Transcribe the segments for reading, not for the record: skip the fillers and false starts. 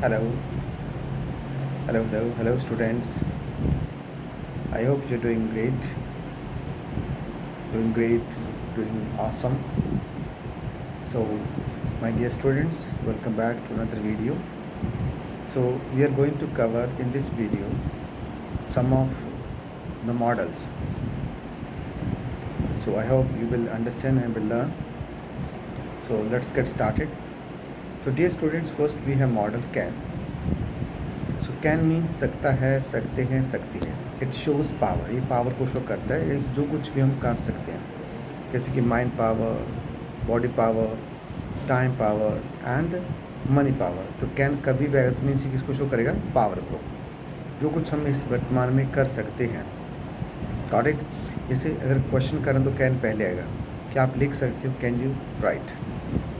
Hello, hello, students. I hope you're doing great, doing awesome. So, my dear students, welcome back to another video. So, we are going to cover in this video some of the models. So, I hope you will understand and will learn. So, let's get started. So, dear students, first we have model can. So can mean सकता है, सकते हैं, सकती है. It shows power. ये power को show करता है. जो कुछ भी हम कर सकते हैं, जैसे कि mind power, body power, time power and money power. तो कैन कभी भी आएगा तो मीन्स किसको शो करेगा? पावर को. जो कुछ हम इस वर्तमान में कर सकते हैं. Got it. जैसे अगर क्वेश्चन करें तो कैन पहले आएगा. क्या आप लिख सकते हो? Can you right?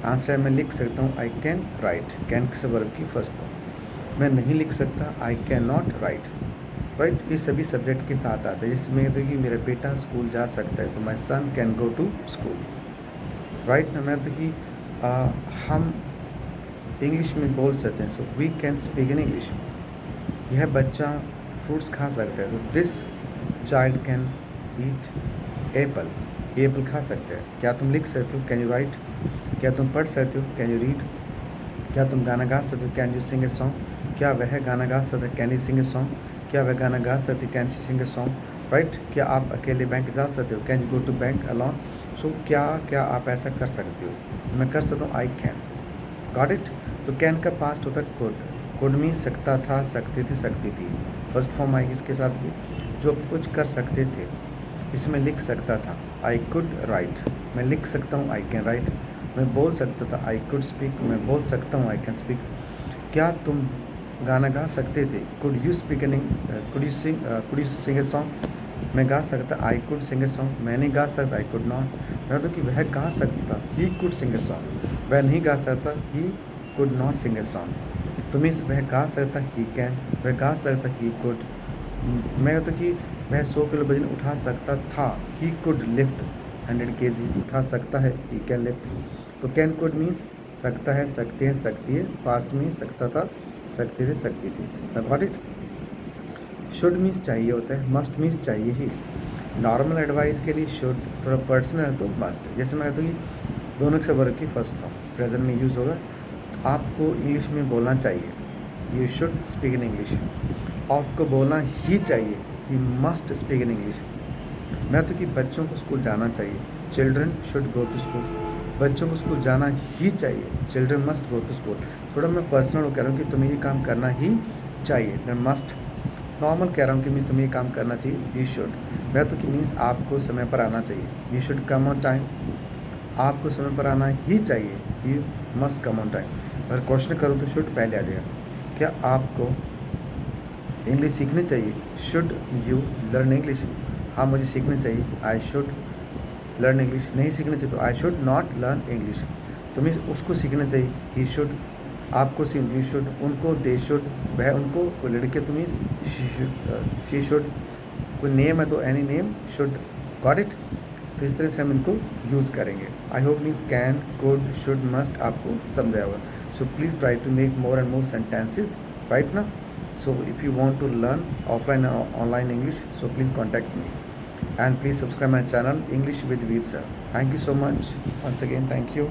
आंसर है मैं लिख सकता हूँ. I can write. कैन किस वर्ब की फर्स्ट फॉर्म. मैं नहीं लिख सकता. I can not right. Right. ये सभी सब्जेक्ट के साथ आता है. जिसमें कहते हैं कि मेरा बेटा स्कूल जा सकता है तो my son can go to school. Right ना. मैं तो कि हम इंग्लिश में बोल सकते हैं. So we can speak in English. यह बच्चा फ्रूट्स खा सकता है तो this child can eat apple. Apple खा सकते हैं. क्या तुम लिख सकते हो? Can you write? क्या तुम पढ़ सकते हो? Can you read? क्या तुम गाना गा सकते हो? Can you sing a song. क्या वह गाना गा सकता है? Can you sing a song. क्या वह गाना गा सकती है? Can she sing a song. Right. क्या आप अकेले बैंक जा सकते हो? Can you go to bank alone. So क्या क्या आप ऐसा कर सकते हो? मैं कर सकता हूँ. I can. Got it. तो कैन का पास्ट होता है कुड. कुड मीन सकता था, सकती थी, सकती थी. फर्स्ट फॉर्म आएगी इसके साथ भी. जो कुछ कर सकते थे. इसमें लिख सकता था. I could write. मैं लिख सकता हूँ. I can write. मैं बोल सकता था. I could speak. मैं बोल सकता हूँ. I can speak. क्या तुम गाना गा सकते थे? Could you speak in could you sing a song. मैं गा सकता. I could sing a song. मैं नहीं गा सकता. I could not. मैं तो कि वह गा सकता था. He could sing a song. वह नहीं गा सकता. He could not sing a song. तो मीन्स वह गा सकता. He can. वह गा सकता. He could. मैं तो कि वह 100 किलो वजन उठा सकता था. He could lift 100 kg. उठा सकता है. He can lift. तो कैन कुड मीन्स सकता है, सकते हैं, सकती है. पास्ट में सकता था, सकते थे, सकती थी. Got it. शुड मीन्स चाहिए होता है. मस्ट मीन्स चाहिए ही. नॉर्मल एडवाइस के लिए शुड. थोड़ा पर्सनल है तो मस्ट. जैसे मैं कहता हूँ कि दोनों के वर्ग की फर्स्ट फॉर्म प्रेजेंट में यूज़ होगा. आपको इंग्लिश में बोलना चाहिए. You should speak in English. आपको बोलना ही चाहिए. You must speak in English. मैं तो कि बच्चों को स्कूल जाना चाहिए. Children should go to school. बच्चों को स्कूल जाना ही चाहिए. Children must go to school. थोड़ा मैं पर्सनल कह रहा हूँ कि तुम्हें ये काम करना ही चाहिए. Then must. नॉर्मल कह रहा हूँ कि मीन्स तुम्हें ये काम करना चाहिए. You should. मैं तो कि मीन्स आपको समय पर आना चाहिए. You should come on time. आपको समय पर आना ही चाहिए. You must come on time. अगर क्वेश्चन करूँ तो शुड पहले आ जाएगा. क्या आपको इंग्लिश सीखनी चाहिए? Should you learn English. हाँ मुझे सीखनी चाहिए. I should learn English. नहीं सीखना चाहिए तो I should not learn English. तुम्हें उसको सीखना चाहिए. He should. आपको सीख. You should. उनको दे शुड. वह उनको. कोई लड़के तुम्हें शी शुड. कोई नेम है तो any name should. Got it. तो इस तरह से हम इनको यूज़ करेंगे. I hope means can, could, should, must आपको समझाया होगा. So please try to make more and more sentences. Right ना. So if you want to learn offline or online English, so please contact me and please subscribe my channel English with Veer sir. Thank you so much once again. Thank you.